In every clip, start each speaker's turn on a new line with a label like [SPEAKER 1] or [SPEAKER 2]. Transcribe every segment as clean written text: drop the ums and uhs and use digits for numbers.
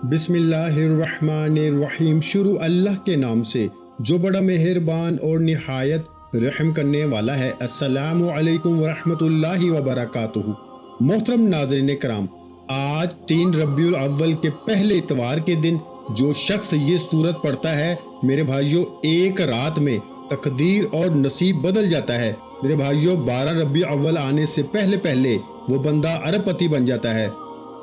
[SPEAKER 1] بسم اللہ الرحمن الرحیم۔ شروع اللہ کے نام سے جو بڑا مہربان اور نہایت رحم کرنے والا ہے۔ السلام علیکم ورحمۃ اللہ وبرکاتہ۔ محترم ناظرین کرام، آج 3 ربیع الاول کے پہلے اتوار کے دن جو شخص یہ سورت پڑھتا ہے، میرے بھائیوں، ایک رات میں تقدیر اور نصیب بدل جاتا ہے۔ میرے بھائیوں، 12 ربیع اول آنے سے پہلے وہ بندہ ارب پتی بن جاتا ہے۔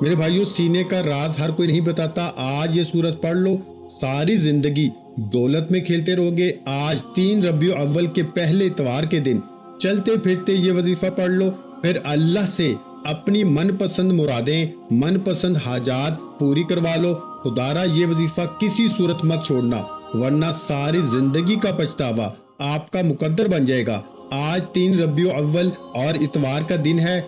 [SPEAKER 1] میرے بھائیوں، سینے کا راز ہر کوئی نہیں بتاتا۔ آج یہ سورت پڑھ لو، ساری زندگی دولت میں کھیلتے رہو گے۔ آج 3 ربیع اول کے پہلے اتوار کے دن چلتے پھرتے یہ وظیفہ پڑھ لو، پھر اللہ سے اپنی من پسند مرادیں، من پسند حاجات پوری کروا لو۔ خدارا یہ وظیفہ کسی صورت مت چھوڑنا، ورنہ ساری زندگی کا پچھتاوا آپ کا مقدر بن جائے گا۔ آج 3 ربیع اول اور اتوار کا دن ہے۔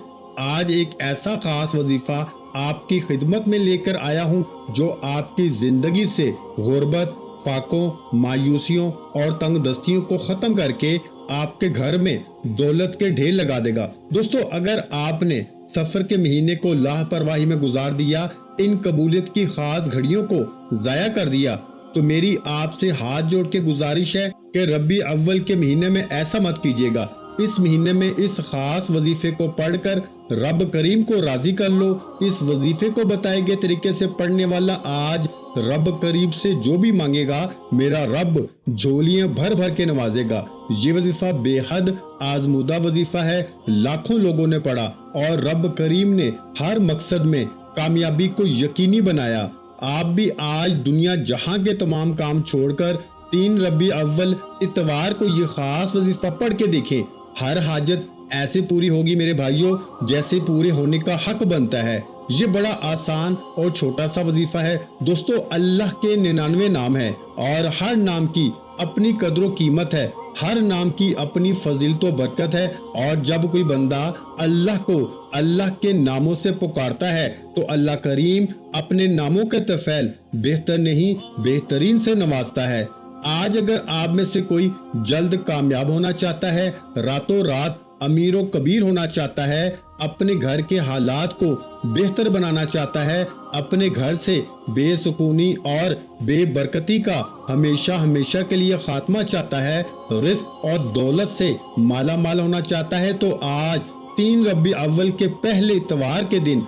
[SPEAKER 1] آج ایک ایسا خاص وظیفہ آپ کی خدمت میں لے کر آیا ہوں جو آپ کی زندگی سے غربت، فاقوں، مایوسیوں اور تنگ دستیوں کو ختم کر کے آپ کے گھر میں دولت کے ڈھیر لگا دے گا۔ دوستو، اگر آپ نے سفر کے مہینے کو لاپرواہی میں گزار دیا، ان قبولیت کی خاص گھڑیوں کو ضائع کر دیا، تو میری آپ سے ہاتھ جوڑ کے گزارش ہے کہ ربیع اول کے مہینے میں ایسا مت کیجیے گا۔ اس مہینے میں اس خاص وظیفے کو پڑھ کر رب کریم کو راضی کر لو۔ اس وظیفے کو بتائے گئے طریقے سے پڑھنے والا آج رب کریم سے جو بھی مانگے گا، میرا رب جھولیاں بھر بھر کے نوازے گا۔ یہ وظیفہ بے حد آزمودہ وظیفہ ہے، لاکھوں لوگوں نے پڑھا اور رب کریم نے ہر مقصد میں کامیابی کو یقینی بنایا۔ آپ بھی آج دنیا جہاں کے تمام کام چھوڑ کر 3 ربیع اول اتوار کو یہ خاص وظیفہ پڑھ کے دیکھیں۔ ہر حاجت ایسے پوری ہوگی میرے بھائیوں جیسے پورے ہونے کا حق بنتا ہے۔ یہ بڑا آسان اور چھوٹا سا وظیفہ ہے۔ دوستو، اللہ کے 99 نام ہیں اور ہر نام کی اپنی قدر و قیمت ہے، ہر نام کی اپنی فضیلت و برکت ہے، اور جب کوئی بندہ اللہ کو اللہ کے ناموں سے پکارتا ہے تو اللہ کریم اپنے ناموں کے طفیل بہتر نہیں بہترین سے نوازتا ہے۔ آج اگر آپ میں سے کوئی جلد کامیاب ہونا چاہتا ہے، راتوں رات امیر و کبیر ہونا چاہتا ہے، اپنے گھر کے حالات کو بہتر بنانا چاہتا ہے، اپنے گھر سے بے سکونی اور بے برکتی کا ہمیشہ کے لیے خاتمہ چاہتا ہے، رزق اور دولت سے مالا مال ہونا چاہتا ہے، تو آج 3 ربیع اول کے پہلے اتوار کے دن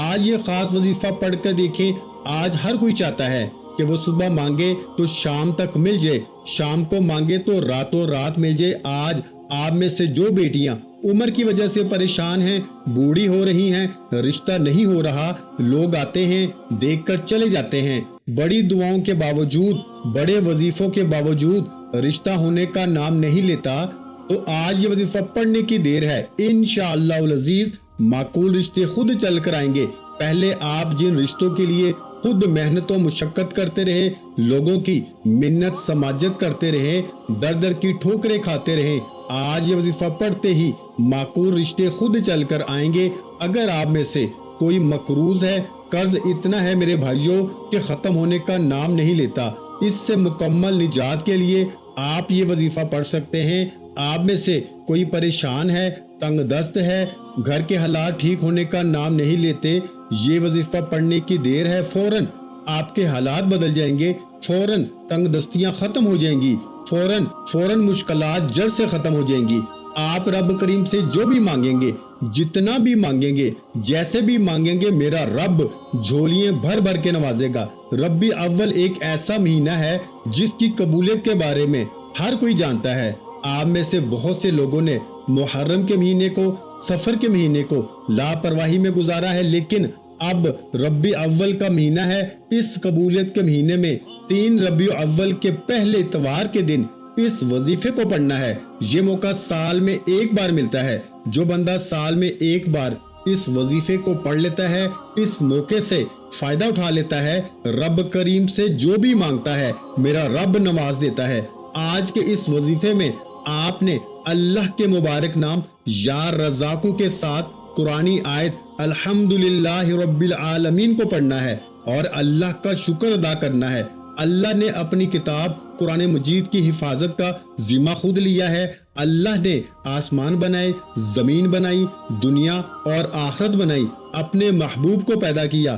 [SPEAKER 1] آج یہ خاص وظیفہ پڑھ کر دیکھیں۔ آج ہر کوئی چاہتا ہے کہ وہ صبح مانگے تو شام تک مل جائے، شام کو مانگے تو راتوں رات مل جائے۔ آج آپ میں سے جو بیٹیاں عمر کی وجہ سے پریشان ہیں، بوڑھی ہو رہی ہیں، رشتہ نہیں ہو رہا، لوگ آتے ہیں دیکھ کر چلے جاتے ہیں، بڑی دعاؤں کے باوجود، بڑے وظیفوں کے باوجود رشتہ ہونے کا نام نہیں لیتا، تو آج یہ وظیفہ پڑھنے کی دیر ہے۔ انشاءاللہ العزیز معقول رشتے خود چل کر آئیں گے۔ پہلے آپ جن رشتوں کے لیے خود محنت و مشقت کرتے رہے، لوگوں کی منت سماجت کرتے رہے، در کی ٹھوکریں کھاتے رہے، آج یہ وظیفہ پڑھتے ہی معقول رشتے خود چل کر آئیں گے۔ اگر آپ میں سے کوئی مقروض ہے، قرض اتنا ہے میرے بھائیوں کہ ختم ہونے کا نام نہیں لیتا، اس سے مکمل نجات کے لیے آپ یہ وظیفہ پڑھ سکتے ہیں۔ آپ میں سے کوئی پریشان ہے، تنگ دست ہے، گھر کے حالات ٹھیک ہونے کا نام نہیں لیتے، یہ وظیفہ پڑھنے کی دیر ہے، فوراً آپ کے حالات بدل جائیں گے، فوراً تنگ دستیاں ختم ہو جائیں گی، فوراً مشکلات جڑ سے ختم ہو جائیں گی۔ آپ رب کریم سے جو بھی مانگیں گے، جتنا بھی مانگیں گے، جیسے بھی مانگیں گے، میرا رب جھولیاں بھر بھر کے نوازے گا۔ ربیع اول ایک ایسا مہینہ ہے جس کی قبولیت کے بارے میں ہر کوئی جانتا ہے۔ آپ میں سے بہت سے لوگوں نے محرم کے مہینے کو، سفر کے مہینے کو لاپرواہی میں گزارا ہے، لیکن اب ربیع اول کا مہینہ ہے۔ اس قبولیت کے مہینے میں 3 ربیع اول کے پہلے اتوار کے دن اس وظیفے کو پڑھنا ہے۔ یہ موقع سال میں ایک بار ملتا ہے۔ جو بندہ سال میں ایک بار اس وظیفے کو پڑھ لیتا ہے، اس موقع سے فائدہ اٹھا لیتا ہے، رب کریم سے جو بھی مانگتا ہے میرا رب نواز دیتا ہے۔ آج کے اس وظیفے میں آپ نے اللہ کے مبارک نام یا رزاقو کے ساتھ قرآنی آیت الحمدللہ رب العالمین کو پڑھنا ہے اور اللہ کا شکر ادا کرنا ہے۔ اللہ نے اپنی کتاب قرآن مجید کی حفاظت کا ذمہ خود لیا ہے۔ اللہ نے آسمان بنائے، زمین بنائی، دنیا اور آخرت بنائی، اپنے محبوب کو پیدا کیا،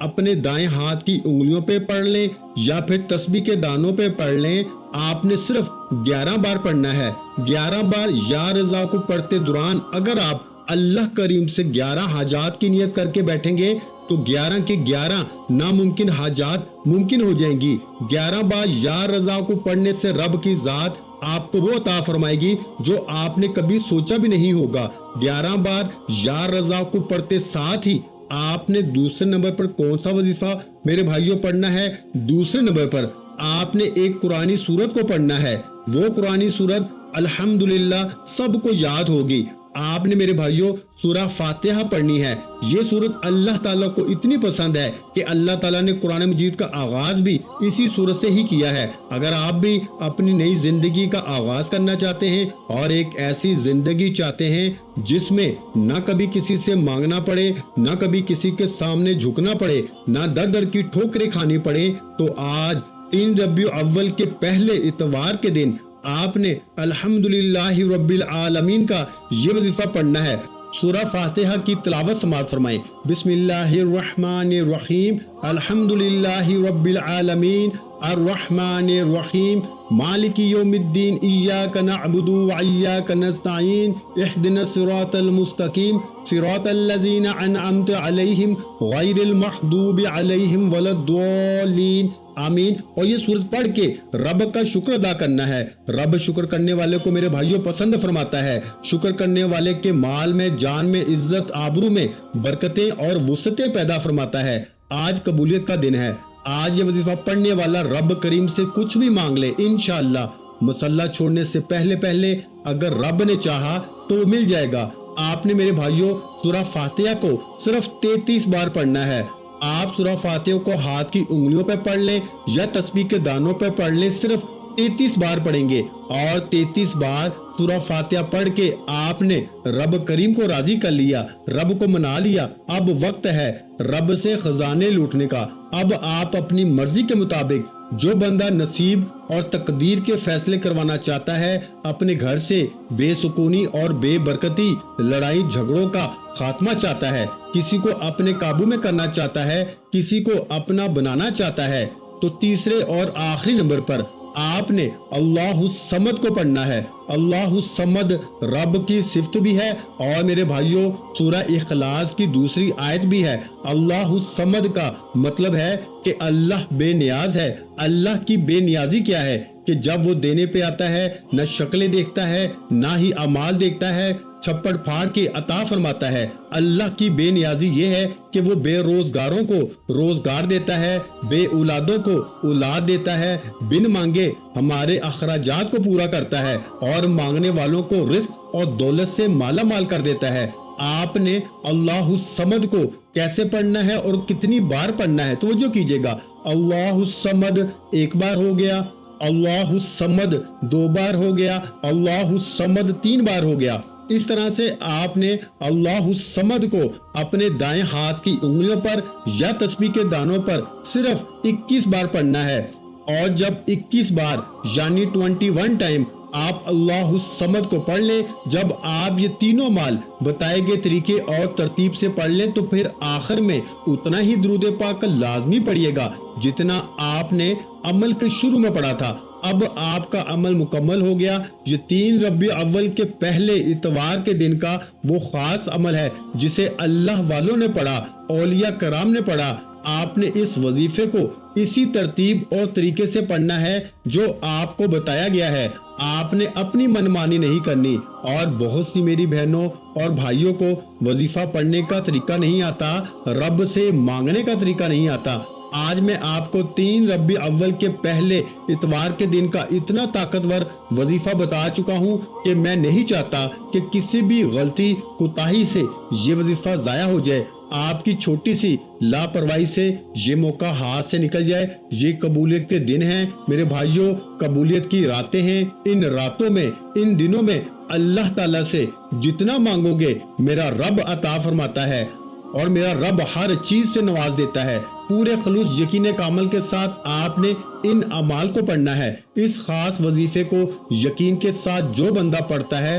[SPEAKER 1] اپنے دائیں ہاتھ کی انگلیوں پہ پڑھ لیں یا پھر تسبیح کے دانوں پہ پڑھ لیں، آپ نے صرف 11 بار پڑھنا ہے۔ 11 بار یا رضا کو پڑھتے دوران اگر آپ اللہ کریم سے 11 حاجات کی نیت کر کے بیٹھیں گے تو 11 کے 11 ناممکن حاجات ممکن ہو جائیں گی۔ 11 بار یا رضا کو پڑھنے سے رب کی ذات آپ کو وہ عطا فرمائے گی جو آپ نے کبھی سوچا بھی نہیں ہوگا۔ 11 بار یا رضا کو پڑھتے ساتھ ہی آپ نے دوسرے نمبر پر کون سا وظیفہ میرے بھائیوں پڑھنا ہے؟ دوسرے نمبر پر آپ نے ایک قرآنی سورت کو پڑھنا ہے۔ وہ قرآنی سورت الحمدللہ سب کو یاد ہوگی۔ آپ نے میرے بھائیوں سورہ فاتحہ پڑھنی ہے۔ یہ سورت اللہ تعالیٰ کو اتنی پسند ہے کہ اللہ تعالیٰ نے قرآن مجید کا آغاز بھی اسی سورت سے ہی کیا ہے۔ اگر آپ بھی اپنی نئی زندگی کا آغاز کرنا چاہتے ہیں اور ایک ایسی زندگی چاہتے ہیں جس میں نہ کبھی کسی سے مانگنا پڑے، نہ کبھی کسی کے سامنے جھکنا پڑے، نہ در در کی ٹھوکریں کھانی پڑے، تو آج 3 ربیع الاول کے پہلے اتوار کے دن آپ نے الحمدللہ رب العالمین کا یہ وظیفہ پڑھنا ہے۔ سورہ فاتحہ کی تلاوت سماعت فرمائیں۔ بسم اللہ الرحمن الرحیم، الحمدللہ رب العالمین، الرحمن الرحیم، مالک یوم الدین، ایاک نعبد و ایاک نستعین، اہدنا الصراط المستقیم، صراط الذین انعمت علیہم غیر المغضوب علیہم ولا الضالین، آمین۔ اور یہ سورت پڑھ کے رب کا شکر ادا کرنا ہے۔ رب شکر کرنے والے کو میرے بھائیوں پسند فرماتا ہے۔ شکر کرنے والے کے مال میں، جان میں، عزت آبرو میں برکتیں اور وسعتیں پیدا فرماتا ہے۔ آج قبولیت کا دن ہے۔ آج یہ وظیفہ پڑھنے والا رب کریم سے کچھ بھی مانگ لے، انشاءاللہ مصلی چھوڑنے سے پہلے اگر رب نے چاہا تو وہ مل جائے گا۔ آپ نے میرے بھائیوں سورہ فاتحہ کو صرف 33 بار پڑھنا ہے۔ آپ سورہ فاتحہ کو ہاتھ کی انگلیوں پہ پڑھ لیں یا تسبیح کے دانوں پہ پڑھ لیں، صرف 33 بار پڑھیں گے اور 33 بار سورہ فاتحہ پڑھ کے آپ نے رب کریم کو راضی کر لیا، رب کو منا لیا۔ اب وقت ہے رب سے خزانے لوٹنے کا۔ اب آپ اپنی مرضی کے مطابق جو بندہ نصیب اور تقدیر کے فیصلے کروانا چاہتا ہے، اپنے گھر سے بے سکونی اور بے برکتی، لڑائی جھگڑوں کا خاتمہ چاہتا ہے، کسی کو اپنے قابو میں کرنا چاہتا ہے، کسی کو اپنا بنانا چاہتا ہے، تو تیسرے اور آخری نمبر پر آپ نے اللہ الصمد کو پڑھنا ہے۔ اللہ الصمد رب کی صفت بھی ہے اور میرے بھائیوں سورہ اخلاص کی دوسری آیت بھی ہے۔ اللہ الصمد کا مطلب ہے کہ اللہ بے نیاز ہے۔ اللہ کی بے نیازی کیا ہے؟ کہ جب وہ دینے پہ آتا ہے نہ شکلیں دیکھتا ہے نہ ہی اعمال دیکھتا ہے، چھپڑ پھاڑ کے عطا فرماتا ہے۔ اللہ کی بے نیازی یہ ہے کہ وہ بے روزگاروں کو روزگار دیتا ہے، بے اولادوں کو اولاد دیتا ہے، بن مانگے ہمارے اخراجات کو پورا کرتا ہے اور مانگنے والوں کو رزق اور دولت سے مالا مال کر دیتا ہے۔ آپ نے اللہ الصمد کو کیسے پڑھنا ہے اور کتنی بار پڑھنا ہے توجہ کیجیے گا۔ اللہ الصمد 1 بار ہو گیا، اللہ الصمد 2 بار ہو گیا، اللہ الصمد 3 بار ہو گیا۔ اس طرح سے آپ نے اللہ الصمد کو اپنے دائیں ہاتھ کی انگلیوں پر یا تسبیح کے دانوں پر صرف 21 بار پڑھنا ہے، اور جب 21 بار یعنی 21 ٹائم آپ اللہ الصمد کو پڑھ لیں، جب آپ یہ تینوں مال بتائے گئے طریقے اور ترتیب سے پڑھ لیں تو پھر آخر میں اتنا ہی درود پاک لازمی پڑھیے گا جتنا آپ نے عمل کے شروع میں پڑھا تھا۔ اب آپ کا عمل مکمل ہو گیا۔ یہ 3 ربیع الاول کے پہلے اتوار کے دن کا وہ خاص عمل ہے جسے اللہ والوں نے پڑھا، اولیاء کرام نے پڑھا۔ آپ نے اس وظیفے کو اسی ترتیب اور طریقے سے پڑھنا ہے جو آپ کو بتایا گیا ہے۔ آپ نے اپنی منمانی نہیں کرنی۔ اور بہت سی میری بہنوں اور بھائیوں کو وظیفہ پڑھنے کا طریقہ نہیں آتا، رب سے مانگنے کا طریقہ نہیں آتا۔ آج میں آپ کو 3 ربیع الاول کے پہلے اتوار کے دن کا اتنا طاقتور وظیفہ بتا چکا ہوں کہ میں نہیں چاہتا کہ کسی بھی غلطی کوتاہی سے یہ وظیفہ ضائع ہو جائے۔ آپ کی چھوٹی سی لاپرواہی سے یہ موقع ہاتھ سے نکل جائے۔ یہ قبولیت کے دن ہیں میرے بھائیوں، قبولیت کی راتیں ہیں۔ ان راتوں میں، ان دنوں میں اللہ تعالیٰ سے جتنا مانگو گے میرا رب عطا فرماتا ہے اور میرا رب ہر چیز سے نواز دیتا ہے۔ پورے خلوص یقین کامل کے ساتھ آپ نے ان اعمال کو پڑھنا ہے۔ اس خاص وظیفے کو یقین کے ساتھ جو بندہ پڑھتا ہے